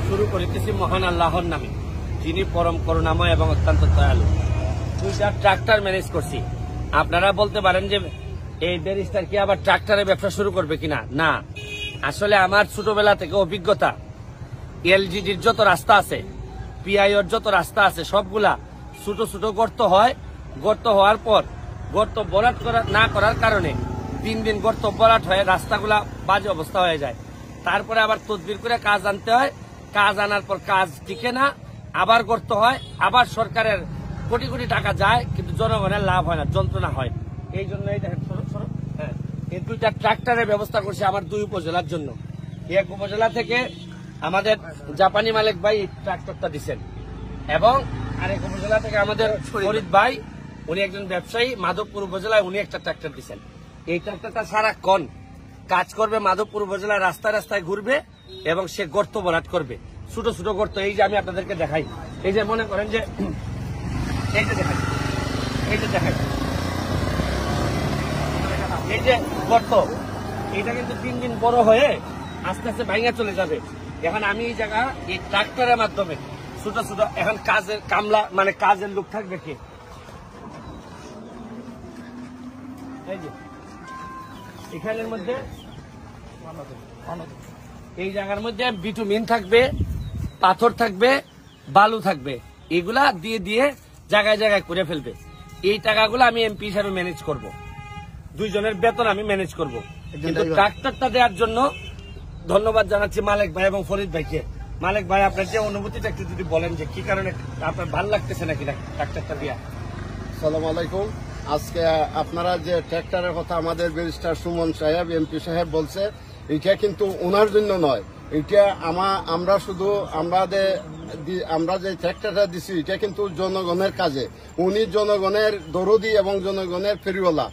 শুরু করিতেছি মহান আল্লাহর নামে, যিনি পরম করুণাময় এবং অত্যন্ত দয়ালু। 2টা ট্রাক্টর ম্যানেজ করছি। আপনারা বলতে পারেন যে এই ব্যারিস্টার কি আবার ট্রাক্টরের ব্যবসা শুরু করবে কিনা? না, আসলে আমার ছোটবেলা থেকে অভিজ্ঞতা, এলজিডির যত রাস্তা আছে, পিআইওর যত রাস্তা আছে, সবগুলা ছোট ছোট গর্ত হয়। গর্ত হওয়ার পর গর্ত ভরাট না করার কারণে 3 দিন গর্ত ভরাট হয়ে রাস্তাগুলা বাজে অবস্থা হয়ে যায়। তারপরে আবার তদবির করে কাজ আনতে হয়। কাজ আনার পর কাজ টিকে না, আবার গর্ত হয়, আবার সরকারের কোটি কোটি টাকা যায়, কিন্তু জনগণের লাভ হয় না, যন্ত্রণা হয়। এই জন্য এই দেখেন, হ্যাঁ, এই 2টা ট্রাক্টরের ব্যবস্থা করছে আমার 2 উপজেলার জন্য। এক উপজেলা থেকে আমাদের জাপানি মালিক ভাই ট্রাক্টরটা দিচ্ছেন, এবং আরেক উপজেলা থেকে আমাদের ফরিদ ভাই, উনি একজন ব্যবসায়ী, মাধবপুর উপজেলায় উনি একটা ট্রাক্টর দিচ্ছেন। এই ট্রাক্টরটা সারাক্ষণ কাজ করবে, মাধবপুর উপজেলায় রাস্তায় রাস্তায় ঘুরবে এবং সে গর্ত ভরাট করবে, ছোট ছোট গর্ত। এই যে আমি আপনাদেরকে দেখাই, এই যে মনে করেন যে এই যে দেখাই, এই যে দেখাই, এই যে গর্ত, এটা কিন্তু 3 দিন বড় হয়ে আস্তে আস্তে ভাঙা চলে যাবে। এখন আমি এই জায়গা এই ট্রাক্টরের মাধ্যমে ছোট ছোট, এখন কাজের কামলা মানে কাজের লোক থাকবে কে? এই যে এখানের মধ্যে এই জায়গার মধ্যে বিটুমিন থাকবে, পাথর থাকবে, বালু থাকবে, এগুলা দিয়ে দিয়ে জায়গায় জায়গায় করে ফেলবে। এই টাকাগুলো আমি এমপি হিসাবে ম্যানেজ করব, 2 জনের বেতন আমি ম্যানেজ করব। কিন্তু ট্রাক্টরটা দেওয়ার জন্য ধন্যবাদ জানাচ্ছি মালিক ভাই এবং ফরিদ ভাইকে। মালিক ভাই, আপনার যে অনুভূতিটা একটু যদি বলেন, যে কি কারণে আপনার ভালো লাগতেছে নাকি ট্রাক্টরটা দিয়া? আসসালামু আলাইকুম। আজকে আপনারা যে ট্র্যাক্টরের কথা আমাদের ব্যারিস্টার সুমন সাহেব এমপি সাহেব বলছে, এটা কিন্তু ওনার জন্য নয়, এটা আমরা শুধু আমরা যে ট্র্যাক্টরটা দিছি এটা কিন্তু জনগণের কাজে। উনি জনগণের দরদি এবং জনগণের ফেরিওয়ালা।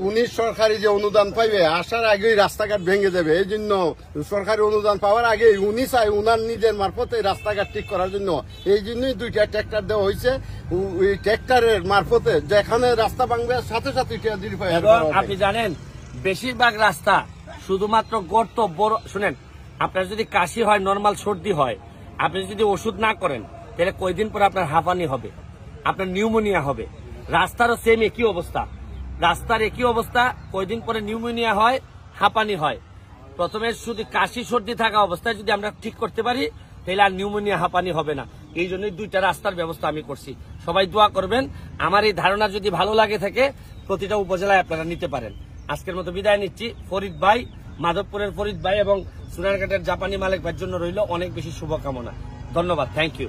উনি সরকারি যে অনুদান পাইবে, আসার আগেই রাস্তাঘাট ভেঙে দেবে। এই জন্য সরকারি অনুদান পাওয়ার আগে উনি চাই উনার নিজের মারফতে রাস্তাঘাট ঠিক করার জন্য। এই জন্যই 2টা ট্র্যাক্টর দেওয়া হয়েছে। ওই ট্র্যাক্টরের মারফতে যেখানে রাস্তা ভাঙবে সাথে সাথে আপনি জানেন, বেশিরভাগ রাস্তা শুধুমাত্র গর্ত বড়। শুনেন, আপনার যদি কাশি হয়, নর্মাল সর্দি হয়, আপনি যদি ওষুধ না করেন, তাহলে কয়দিন পরে আপনার হাঁপানি হবে, আপনার নিউমোনিয়া হবে। রাস্তারও সেম একই অবস্থা, রাস্তার একই অবস্থা, কয়দিন পরে নিউমোনিয়া হয়, হাঁপানি হয়। প্রথমে শুধু কাশি সর্দি থাকা অবস্থায় যদি আমরা ঠিক করতে পারি, তাহলে আর নিউমোনিয়া হাঁপানি হবে না। এই জন্যই 2টা রাস্তার ব্যবস্থা আমি করছি। সবাই দোয়া করবেন। আমার এই ধারণা যদি ভালো লাগে থাকে, প্রতিটা উপজেলায় আপনারা নিতে পারেন। আজকের মতো বিদায় নিচ্ছি। ফরিদ ভাই, মাধবপুরের ফরিদ ভাই এবং সোনারঘাটের জাপানি মালিক ভাইয়ের জন্য রইল অনেক বেশি শুভকামনা। ধন্যবাদ, থ্যাংক ইউ।